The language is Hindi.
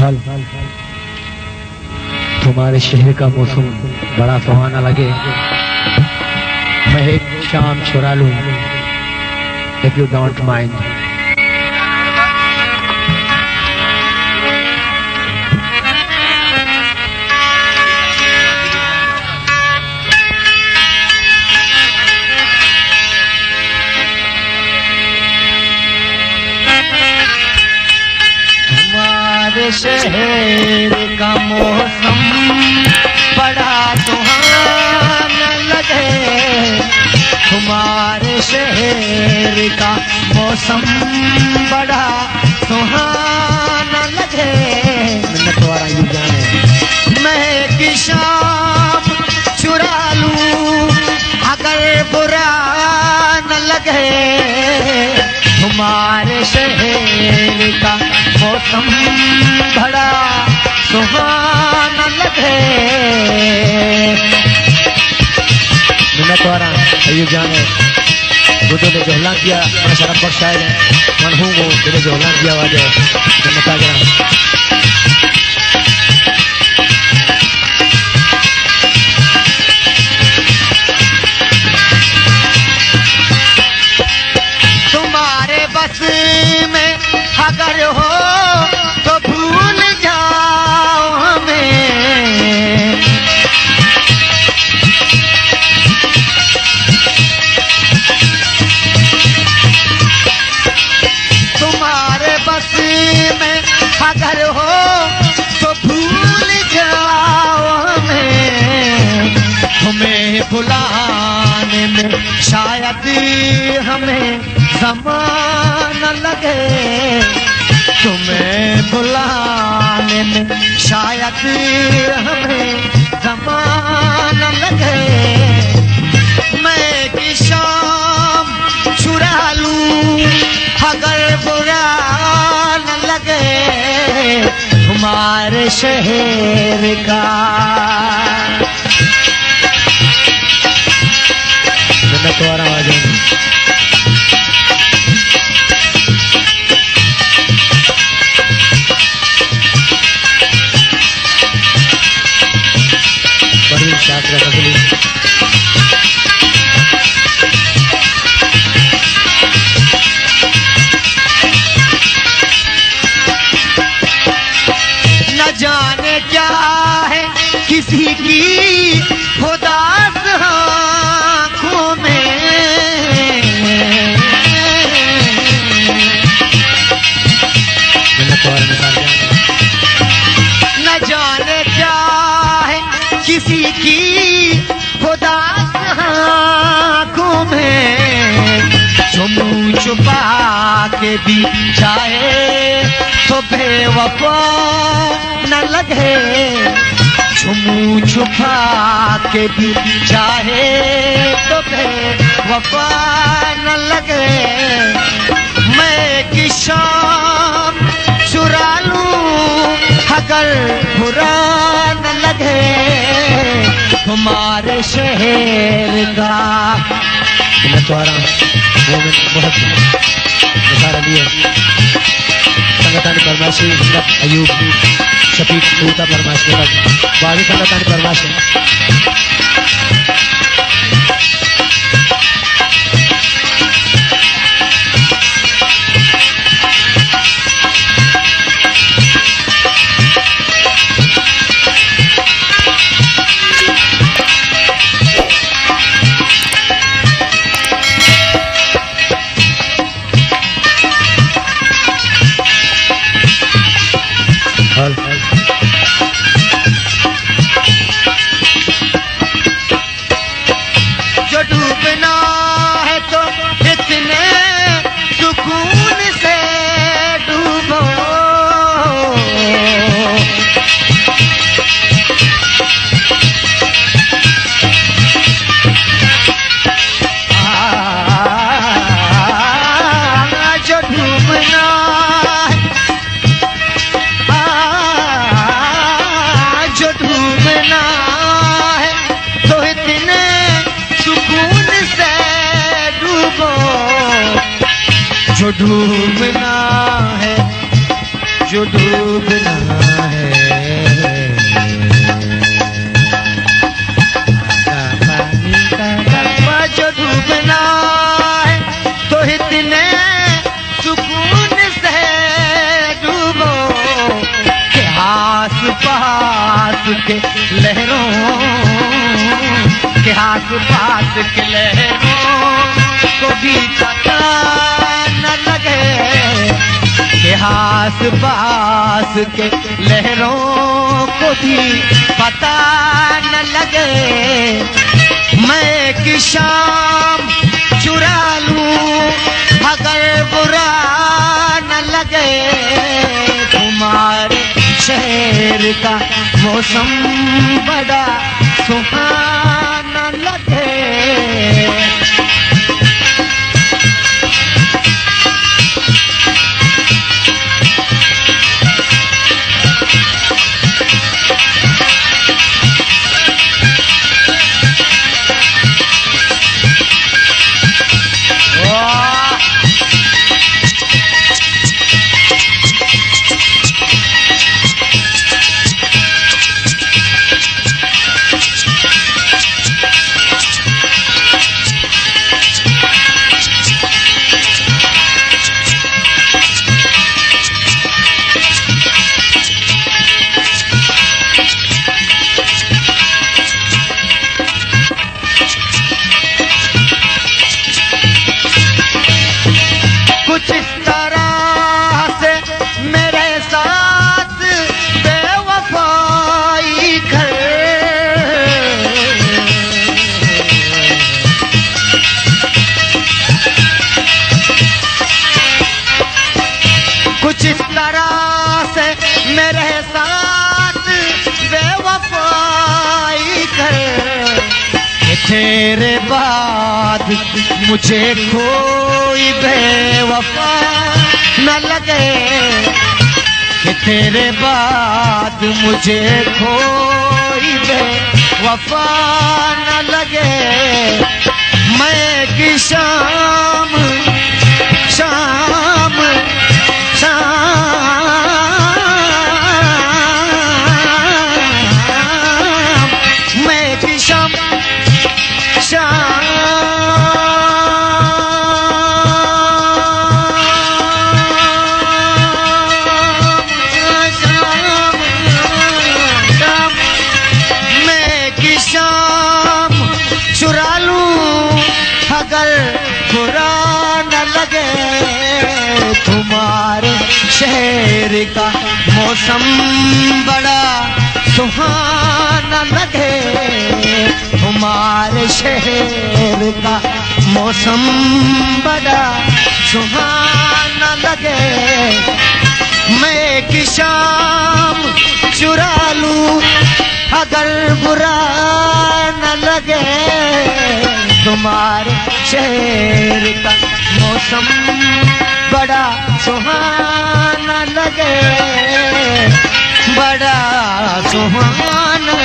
हाल तुम्हारे शहर का मौसम बड़ा सुहाना लगे, मैं एक शाम चुरा लूं, if you don't mind। शहर का मौसम बड़ा सुहाना लगे, तुम्हारे शहर का मौसम बड़ा सुहाना लगे। मैं की शाम चुरा लूं अगर बुरा न लगे, तुम्हारे शहर का मौसम बड़ा सुहाना लगे। मैं तुम्हारा अयुब जाने बुद्धो ने जोहलान किया, मैं शरफ पर शायद मन हूँ वो तेरे जोहलान किया आवाज है, मैं बता जरा। तुम्हारे बस में अगर हो तो भूल जाओ हमें, तुम्हारे बस में अगर हो तो भूल जाओ हमें, तुम्हें बुलाने में शायद हमें ज़माना लगे, तुम्हें बुलाने में शायद हमें ज़माना लगे। मैं की शाम चुरा लूं अगर बुरा न लगे, तुम्हारे शहर का। मैं तुम्हारा आवाज न जाने क्या है किसी की खुदास आँखों में, न जाने क्या है किसी की खुदास आँखों में, छुपू छुपा के भी जाए तो बेवफा न लगे, छुपू छुपा के भी जाए तो बेवफा न लगे। मैं की शाम चुरा लूं अगर बुरा न लगे, तुम्हारे शहर का। मैं तुम्हारा बहुत सारा लिए संगठन परमाशी अयूब शफीक सूता परमाशी बाजी संगठन परमाशी। जो डूबना है तो इतने सुकून से डूबो, जो डूबना जो डूबना है तो इतने सुकून से डूबो, जो डूबना है जो डूबना है, पानी का डब्बा जो डूबना है, तो इतने सुकून से डूबो कि आस पास के लहरों, के आस पास के लहरों को भी पता न लगे, के आस पास के लहरों को भी पता न लगे। मैं कि शाम चुरा लूं अगर बुरा न लगे, तुम्हारे शहर का मौसम बड़ा सुहाना लगे। कुछ इस तरह से मेरे साथ बेवफाई कर, कुछ इस तरह से मेरे साथ बेवफाई कर, तेरे बाद मुझे कोई बेवफा न लगे, कि तेरे बाद मुझे कोई बेवफा न लगे। मैं कि शाम शाम शाम मैं कि शाम चुरा लूं अगर बुरा न लगे, तुम्हारे शहर का मौसम बड़ा सुहाना लगे, तुम्हारे शहर का मौसम बड़ा सुहाना लगे। मैं कि शाम चुरा लूं अगर बुरा न लगे, तुम्हारे शहर का मौसम बड़ा सुहाना लगे, बड़ा सुहाना।